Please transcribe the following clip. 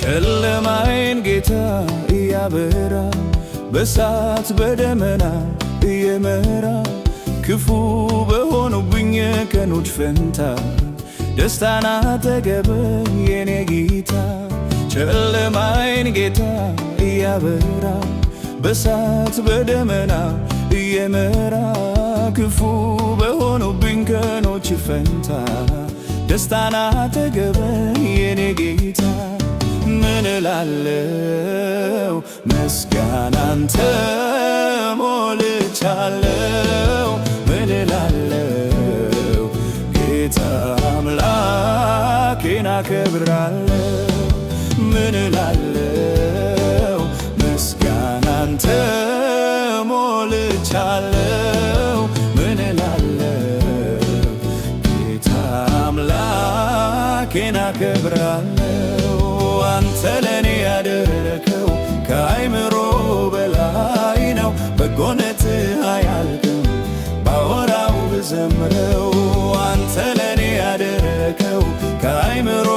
ጨለማዬን ጌታ እያበራ በእሳት በደመና እየመራ ክፉ በሆኑብኝ ቀኖች ፈንታ ደስታን አጠገበኝ የኔ ጌታ። ጨለማዬን ጌታ እያበራ በእሳት በደመና እየመራ ክፉ በሆኑብኝ ቀኖች ፈንታ ደስታን አጠገበኝ የኔ ጌታ። ምን እላለሁ ምስጋና አንተ ሞልቻለሁ። ምን እላለሁ ጌታ አምላኬን አከብራለሁ። ምን እላለሁ ምስጋና አንተ ሞልቻለሁ። ምን እላለሁ ጌታ አምላኬን አከብራለሁ። አንተ ለኔ ያደረከው ከአይምሮ በላይ ነው። በጎነትህ አያልቅም ባወራው ብዘምረው። አንተ ለኔ ያደረከው ከአይምሮ